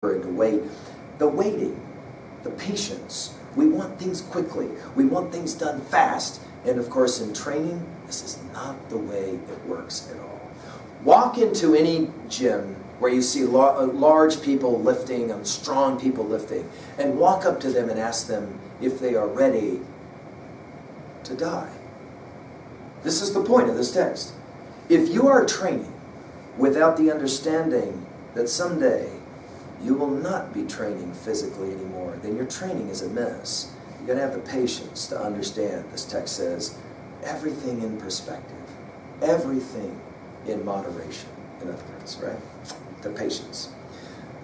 and to wait. The waiting, the patience. We want things quickly. We want things done fast. And of course, in training, this is not the way it works at all. Walk into any gym where you see large people lifting and strong people lifting, and walk up to them and ask them if they are ready to die. This is the point of this text. If you are training without the understanding that someday you will not be training physically anymore, then your training is a mess. You've got to have the patience to understand, this text says, everything in perspective, everything in moderation, in other words, right? The patience.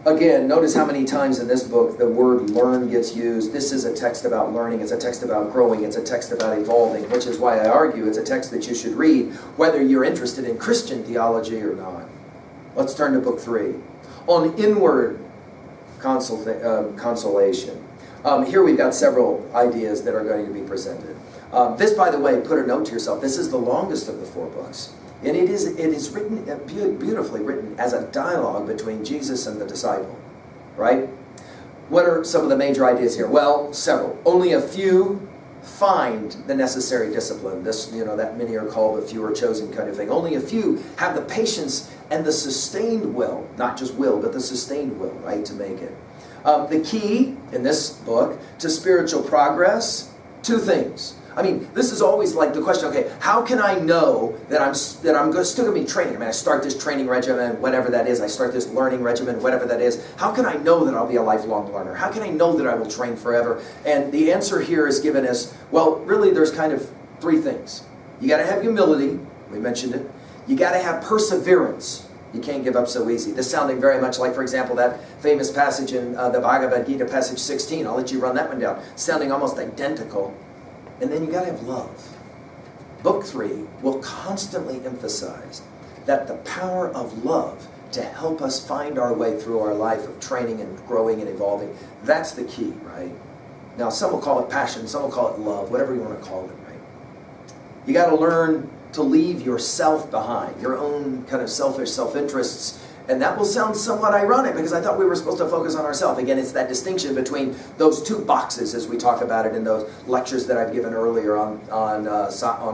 Again, notice how many times in this book the word learn gets used. This is a text about learning. It's a text about growing. It's a text about evolving, which is why I argue it's a text that you should read, whether you're interested in Christian theology or not. Let's turn to book 3. On inward consolation. Here we've got several ideas that are going to be presented. This, by the way, put a note to yourself. This is the longest of the 4 books. And it is written, beautifully written, as a dialogue between Jesus and the disciple. Right? What are some of the major ideas here? Well, several. Only a few find the necessary discipline. This, that many are called, but few are chosen kind of thing. Only a few have the patience and the sustained will, not just will, but the sustained will, right, to make it. The key in this book to spiritual progress, 2 things. I mean, this is always like the question, okay, how can I know that I'm still going to be training? I mean, I start this training regimen, whatever that is. I start this learning regimen, whatever that is. How can I know that I'll be a lifelong learner? How can I know that I will train forever? And the answer here is given as, well, really there's kind of 3 things. You got to have humility. We mentioned it. You got to have perseverance. You can't give up so easy. This sounding very much like, for example, that famous passage in the Bhagavad Gita, passage 16. I'll let you run that one down. Sounding almost identical. And then you got to have love. Book 3 will constantly emphasize that the power of love to help us find our way through our life of training and growing and evolving, that's the key, right? Now, some will call it passion, some will call it love, whatever you want to call it, right? You got to learn to leave yourself behind, your own kind of selfish self-interests. And that will sound somewhat ironic because I thought we were supposed to focus on ourselves. Again, it's that distinction between those 2 boxes as we talk about it in those lectures that I've given earlier on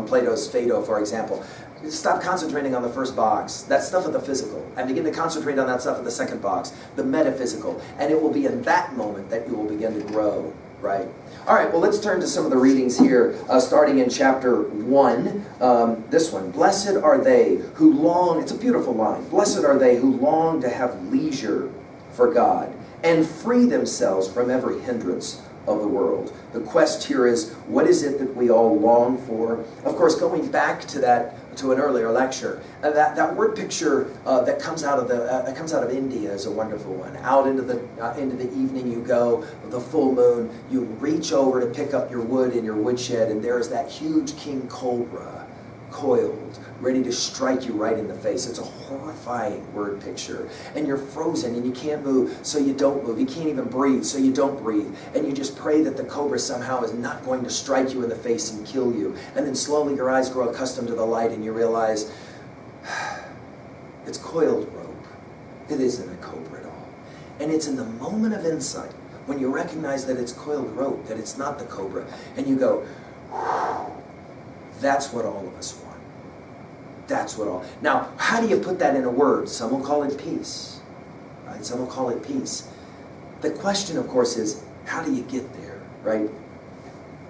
Plato's Phaedo, for example. Stop concentrating on the first box, that stuff of the physical, and begin to concentrate on that stuff of the second box, the metaphysical. And it will be in that moment that you will begin to grow, right? All right, well, let's turn to some of the readings here, starting in chapter 1. This one, blessed are they who long, it's a beautiful line, blessed are they who long to have leisure for God and free themselves from every hindrance of the world. The quest here is, what is it that we all long for? Of course, going back to an earlier lecture, that word picture that comes out of India is a wonderful one. Out into the evening you go, the full moon, you reach over to pick up your wood in your woodshed, and there is that huge king cobra, coiled, ready to strike you right in the face. It's a horrifying word picture. And you're frozen and you can't move, so you don't move. You can't even breathe, so you don't breathe. And you just pray that the cobra somehow is not going to strike you in the face and kill you. And then slowly your eyes grow accustomed to the light and you realize, it's coiled rope. It isn't a cobra at all. And it's in the moment of insight, when you recognize that it's coiled rope, that it's not the cobra, and you go, that's what all of us want. That's what all. Now, how do you put that in a word? Some will call it peace. Right? Some will call it peace. The question, of course, is how do you get there, right?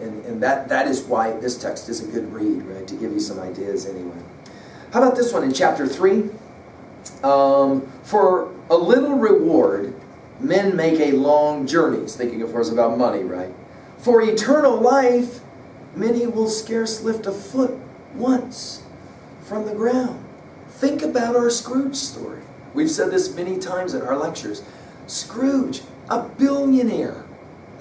And that is why this text is a good read, right? To give you some ideas anyway. How about this one in chapter 3? For a little reward, men make a long journey. He's thinking, of course, about money, right? For eternal life, many will scarce lift a foot once from the ground. Think about our Scrooge story. We've said this many times in our lectures. Scrooge, a billionaire.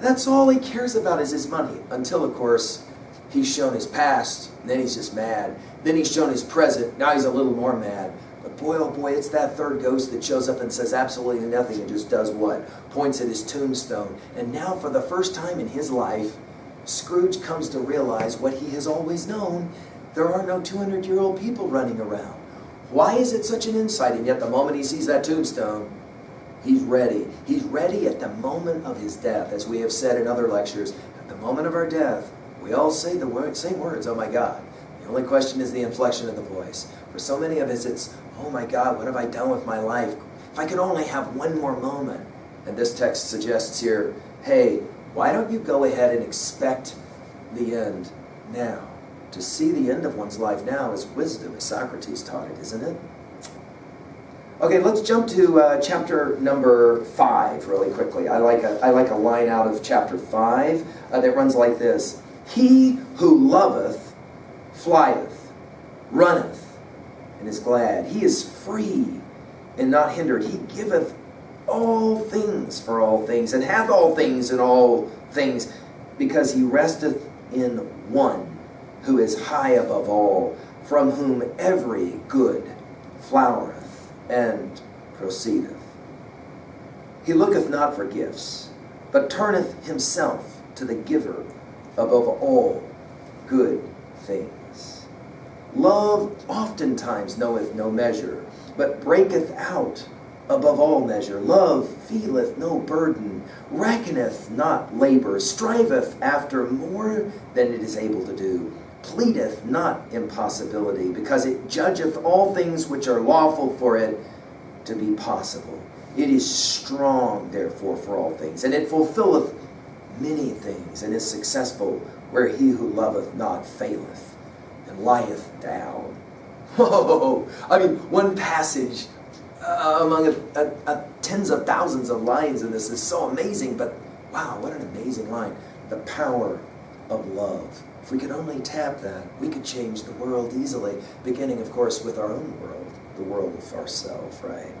That's all he cares about is his money. Until, of course, he's shown his past. Then he's just mad. Then he's shown his present. Now he's a little more mad. But boy, oh boy, it's that third ghost that shows up and says absolutely nothing and just does what? Points at his tombstone. And now for the first time in his life, Scrooge comes to realize what he has always known. There are no 200-year-old people running around. Why is it such an insight? And yet the moment he sees that tombstone, He's ready. He's ready at the moment of his death. As we have said in other lectures, at the moment of our death, we all say the same words, oh my God. The only question is the inflection of the voice. For so many of us, it's, oh my God, what have I done with my life? If I could only have one more moment. And this text suggests here, hey, why don't you go ahead and expect the end now? To see the end of one's life now is wisdom, as Socrates taught it, isn't it? Okay, let's jump to chapter number 5 really quickly. I like a line out of chapter 5 that runs like this. He who loveth flieth, runneth, and is glad. He is free and not hindered. He giveth all things for all things, and hath all things in all things, because he resteth in one who is high above all, from whom every good flowereth and proceedeth. He looketh not for gifts, but turneth himself to the giver above all good things. Love oftentimes knoweth no measure, but breaketh out above all measure. Love feeleth no burden, reckoneth not labor, striveth after more than it is able to do, pleadeth not impossibility, because it judgeth all things which are lawful for it to be possible. It is strong, therefore, for all things, and it fulfilleth many things, and is successful where he who loveth not faileth and lieth down. Oh, I mean, one passage among tens of thousands of lines in this is so amazing, but wow, what an amazing line. The power of love. If we could only tap that, we could change the world easily, beginning, of course, with our own world, the world of ourselves, right?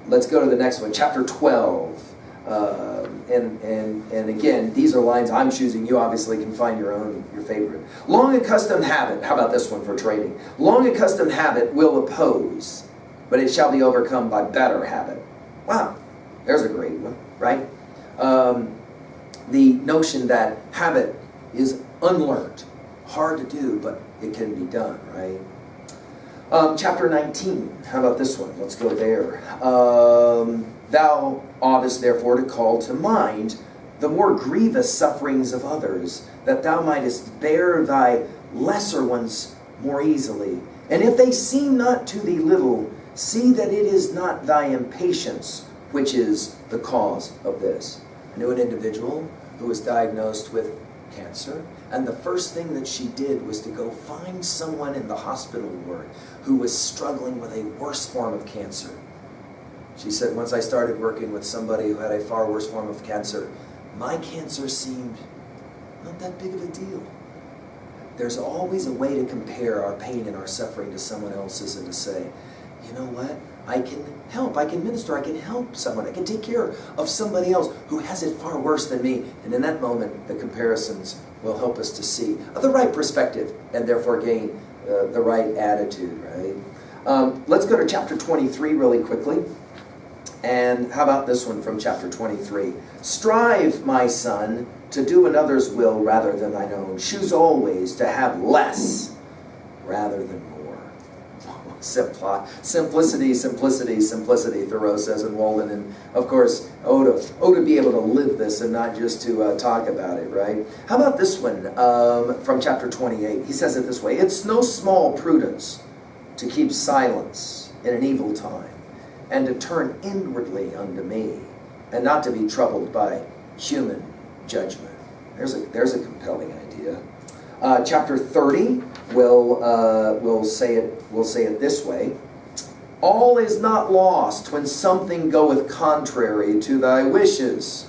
Let's go to the next one, chapter 12. And again, these are lines I'm choosing. You obviously can find your favorite. Long accustomed habit. How about this one for trading? Long accustomed habit will oppose, but it shall be overcome by better habit. Wow, there's a great one, right? The notion that habit is unlearned, hard to do, but it can be done, right? Chapter 19, how about this one? Let's go there. Thou oughtest therefore to call to mind the more grievous sufferings of others, that thou mightest bear thy lesser ones more easily. And if they seem not to thee little, see that it is not thy impatience which is the cause of this. I knew an individual who was diagnosed with cancer, and the first thing that she did was to go find someone in the hospital ward who was struggling with a worse form of cancer. She said, once I started working with somebody who had a far worse form of cancer, my cancer seemed not that big of a deal. There's always a way to compare our pain and our suffering to someone else's and to say, you know what? I can help, I can minister, I can help someone, I can take care of somebody else who has it far worse than me. And in that moment, the comparisons will help us to see the right perspective and therefore gain the right attitude, right? Let's go to chapter 23 really quickly. And how about this one from chapter 23? Strive, my son, to do another's will rather than thine own. Choose always to have less rather than more. Simplicity, simplicity, simplicity, Thoreau says in Walden. And of course, to be able to live this and not just to talk about it, right? How about this one from chapter 28? He says it this way: it's no small prudence to keep silence in an evil time, and to turn inwardly unto me, and not to be troubled by human judgment. There's a compelling idea. Chapter 30 will say it this way: all is not lost when something goeth contrary to thy wishes.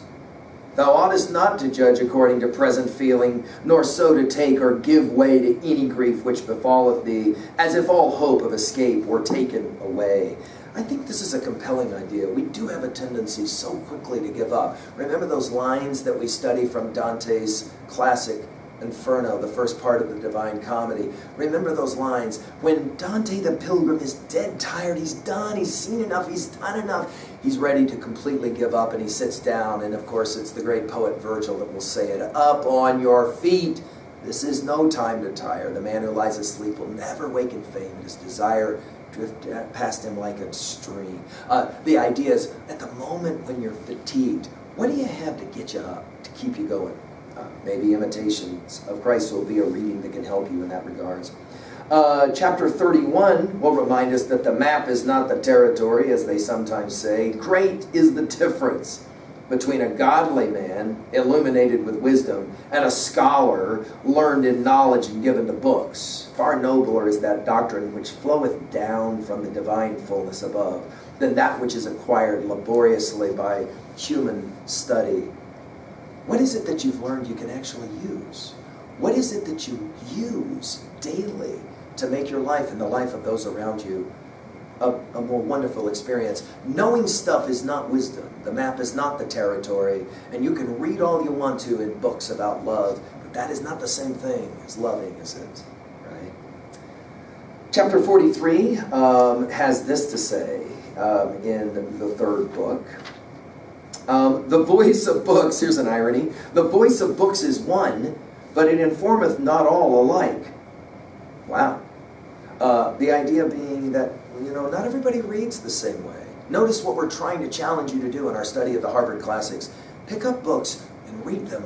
Thou oughtest not to judge according to present feeling, nor so to take or give way to any grief which befalleth thee, as if all hope of escape were taken away. I think this is a compelling idea. We do have a tendency so quickly to give up. Remember those lines that we study from Dante's classic Inferno, the first part of the Divine Comedy? Remember those lines when Dante the Pilgrim is dead tired, he's done, he's seen enough, he's done enough, he's ready to completely give up, and he sits down, and of course it's the great poet Virgil that will say it: up on your feet, this is no time to tire. The man who lies asleep will never wake in fame, and his desire drift past him like a stream. The idea is, at the moment when you're fatigued, what do you have to get you up, to keep you going? Maybe Imitations of Christ will be a reading that can help you in that regards. Chapter 31 will remind us that the map is not the territory, as they sometimes say. Great is the difference between a godly man, illuminated with wisdom, and a scholar, learned in knowledge and given to books. Far nobler is that doctrine which floweth down from the divine fullness above, than that which is acquired laboriously by human study. What is it that you've learned you can actually use? What is it that you use daily to make your life and the life of those around you a more wonderful experience? Knowing stuff is not wisdom. The map is not the territory. And you can read all you want to in books about love, but that is not the same thing as loving, is it? Right? Chapter 43 has this to say in the third book. The voice of books, here's an irony, the voice of books is one, but it informeth not all alike. Wow. The idea being that, not everybody reads the same way. Notice what we're trying to challenge you to do in our study of the Harvard Classics. Pick up books and read them,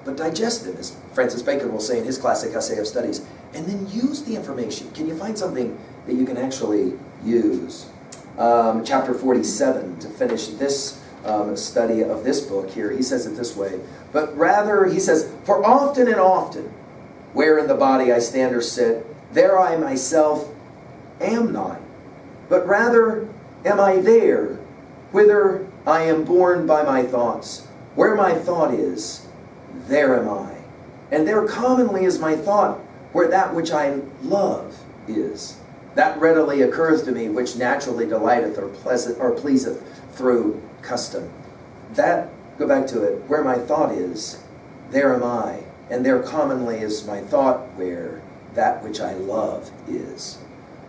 but digest them, as Francis Bacon will say in his classic essay of studies, and then use the information. Can you find something that you can actually use? Chapter 47, to finish this study of this book here, he says it this way, but rather, he says, for often and often, where in the body I stand or sit, there I myself am not, but rather am I there, whither I am borne by my thoughts. Where my thought is, there am I. And there commonly is my thought, where that which I love is. That readily occurs to me, which naturally delighteth or pleaseth through custom. That, go back to it, where my thought is, there am I. And there commonly is my thought, where that which I love is.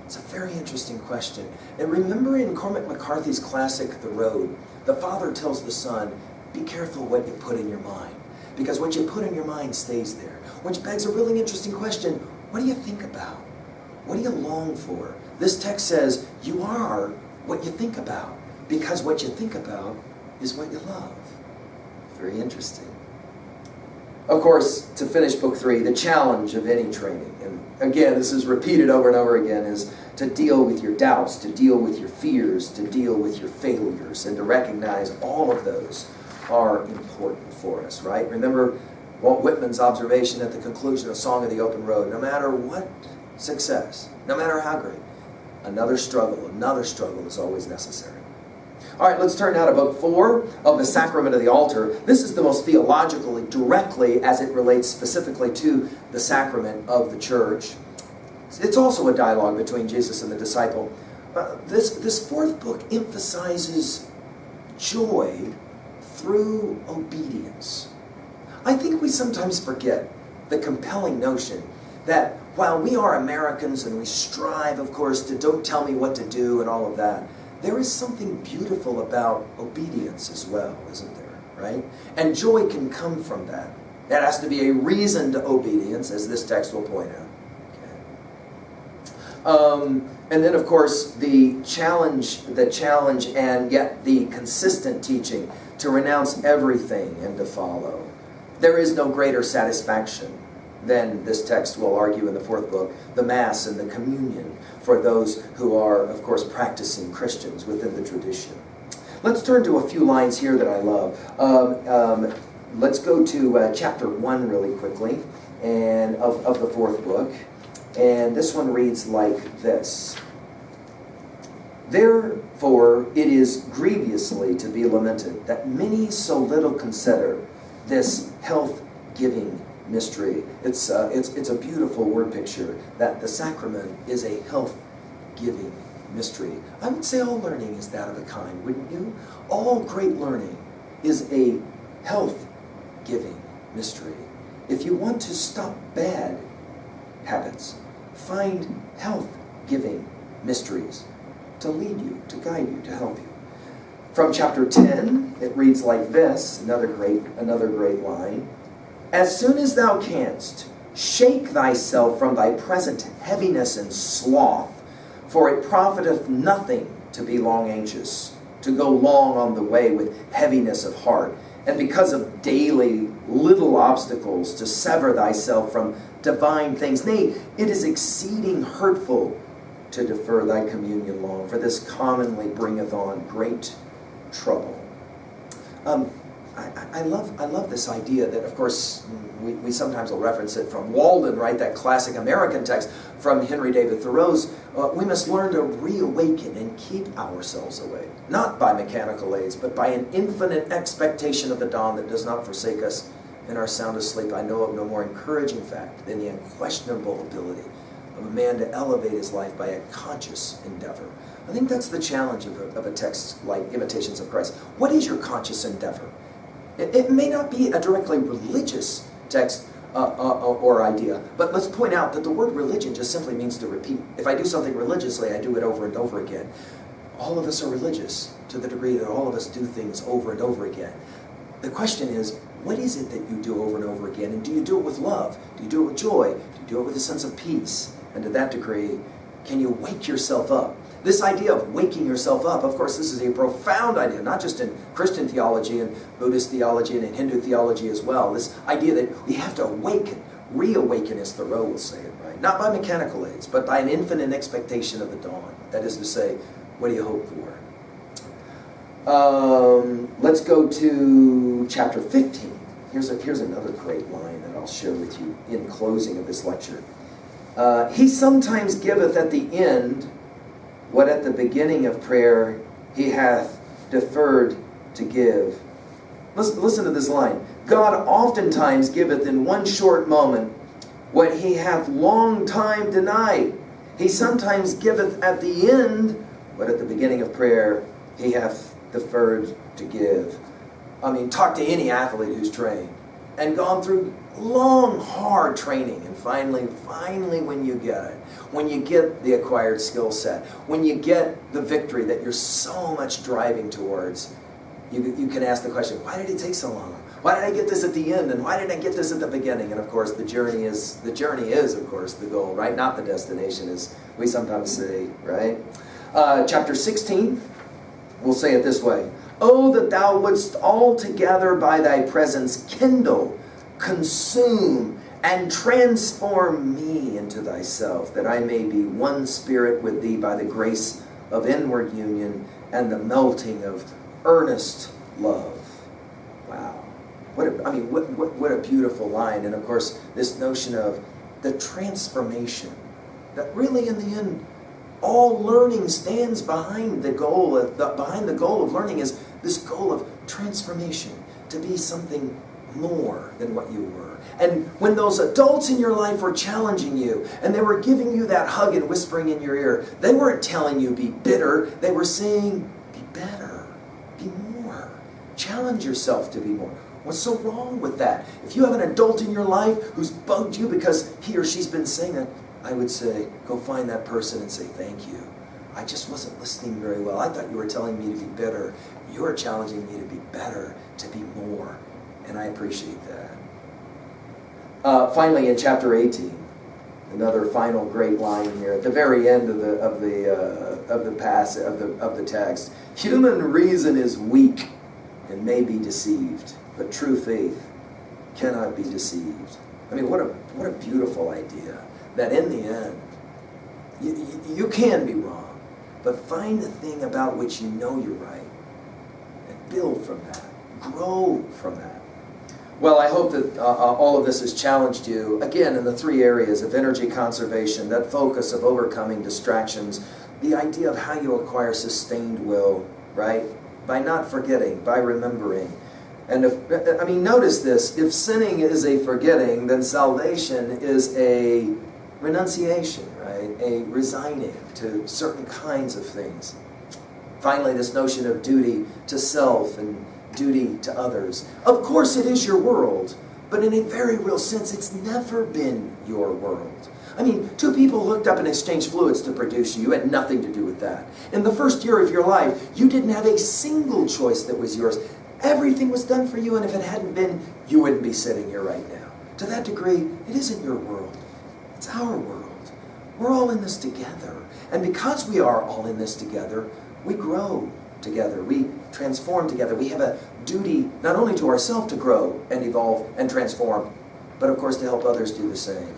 It's a very interesting question. And remember in Cormac McCarthy's classic, The Road, the father tells the son, be careful what you put in your mind, because what you put in your mind stays there. Which begs a really interesting question. What do you think about? What do you long for? This text says, you are what you think about, because what you think about is what you love. Very interesting. Of course, to finish book 3, the challenge of any training, and again, this is repeated over and over again, is to deal with your doubts, to deal with your fears, to deal with your failures, and to recognize all of those are important for us, right? Remember Walt Whitman's observation at the conclusion of Song of the Open Road, no matter what success, no matter how great, another struggle is always necessary. All right, let's turn now to book 4 of the Sacrament of the Altar. This is the most theologically directly as it relates specifically to the sacrament of the church. It's also a dialogue between Jesus and the disciple. This fourth book emphasizes joy through obedience. I think we sometimes forget the compelling notion that while we are Americans and we strive, of course, to don't tell me what to do and all of that, there is something beautiful about obedience as well, isn't there, right? And joy can come from that. That has to be a reasoned obedience, as this text will point out. Okay. And then, of course, the challenge and yet the consistent teaching to renounce everything and to follow. There is no greater satisfaction than this text will argue in the fourth book, the Mass and the communion for those who are, of course, practicing Christians within the tradition. Let's turn to a few lines here that I love. Let's go to chapter 1 really quickly and of the fourth book. And this one reads like this. Therefore it is grievously to be lamented that many so little consider this health-giving mystery. It's a beautiful word picture that the sacrament is a health-giving mystery. I would say all learning is that of a kind, wouldn't you? All great learning is a health-giving mystery. If you want to stop bad habits, find health-giving mysteries to lead you, to guide you, to help you. From chapter 10, it reads like this, another great line. As soon as thou canst, shake thyself from thy present heaviness and sloth, For it profiteth nothing to be long anxious, to go long on the way with heaviness of heart, and because of daily little obstacles to sever thyself from divine things. Nay, it is exceeding hurtful to defer thy communion long, for this commonly bringeth on great trouble. I love this idea that, of course, we sometimes will reference it from Walden, right? That classic American text from Henry David Thoreau's. We must learn to reawaken and keep ourselves awake, not by mechanical aids, but by an infinite expectation of the dawn that does not forsake us in our soundest sleep. I know of no more encouraging fact than the unquestionable ability of a man to elevate his life by a conscious endeavor. I think that's the challenge of a text like Imitations of Christ. What is your conscious endeavor? It may not be a directly religious text or idea, but let's point out that the word religion just simply means to repeat. If I do something religiously, I do it over and over again. All of us are religious to the degree that all of us do things over and over again. The question is, what is it that you do over and over again? And do you do it with love? Do you do it with joy? Do you do it with a sense of peace? And to that degree, can you wake yourself up? This idea of waking yourself up, of course, this is a profound idea, not just in Christian theology and Buddhist theology and in Hindu theology as well. This idea that we have to awaken, reawaken, as Thoreau will say it, right? Not by mechanical aids, but by an infinite expectation of the dawn. That is to say, what do you hope for? Let's go to chapter 15. Here's another great line that I'll share with you in closing of this lecture. He sometimes giveth at the end what at the beginning of prayer he hath deferred to give. Listen to this line. God oftentimes giveth in one short moment what he hath long time denied. He sometimes giveth at the end what at the beginning of prayer he hath deferred to give. I mean, talk to any athlete who's trained and gone through long, hard training, and finally when you get it, when you get the acquired skill set, when you get the victory that you're so much driving towards, you can ask the question, why did it take so long? Why did I get this at the end, and why didn't I get this at the beginning? And of course, the journey is of course the goal, right? Not the destination, as we sometimes say, right? Chapter 16, we'll say it this way. Oh, that thou wouldst altogether by thy presence kindle, consume, and transform me into thyself, that I may be one spirit with thee by the grace of inward union and the melting of earnest love. Wow. What a beautiful line. And of course, this notion of the transformation, that really in the end, all learning stands behind the goal. Behind the goal of learning is this goal of transformation, to be something more than what you were. And when those adults in your life were challenging you, and they were giving you that hug and whispering in your ear, they weren't telling you be bitter. They were saying be better, be more. Challenge yourself to be more. What's so wrong with that? If you have an adult in your life who's bugged you because he or she's been saying that, I would say, go find that person and say, thank you. I just wasn't listening very well. I thought you were telling me to be bitter. You're challenging me to be better, to be more. And I appreciate that. Finally, in chapter 18, another final great line here at the very end of the text. Human reason is weak and may be deceived, but true faith cannot be deceived. I mean, what a beautiful idea. That in the end, you can be wrong, but find the thing about which you know you're right, and build from that, grow from that. Well, I hope that all of this has challenged you, again, in the three areas of energy conservation, that focus of overcoming distractions, the idea of how you acquire sustained will, right? By not forgetting, by remembering. And notice this, if sinning is a forgetting, then salvation is a renunciation, right? A resigning to certain kinds of things. Finally, this notion of duty to self and duty to others. Of course, it is your world, but in a very real sense, it's never been your world. I mean, two people hooked up and exchanged fluids to produce you. You had nothing to do with that. In the first year of your life, you didn't have a single choice that was yours. Everything was done for you, and if it hadn't been, you wouldn't be sitting here right now. To that degree, it isn't your world. It's our world. We're all in this together. And because we are all in this together, we grow together. We transform together. We have a duty not only to ourselves to grow and evolve and transform, but of course to help others do the same.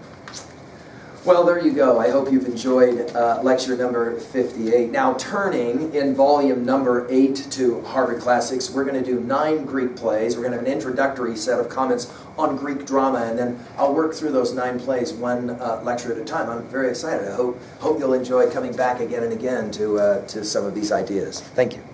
Well, there you go. I hope you've enjoyed lecture number 58. Now, turning in volume number 8 to Harvard Classics, we're going to do 9 Greek plays. We're going to have an introductory set of comments on Greek drama, and then I'll work through those 9 plays one lecture at a time. I'm very excited. I hope you'll enjoy coming back again and again to some of these ideas. Thank you.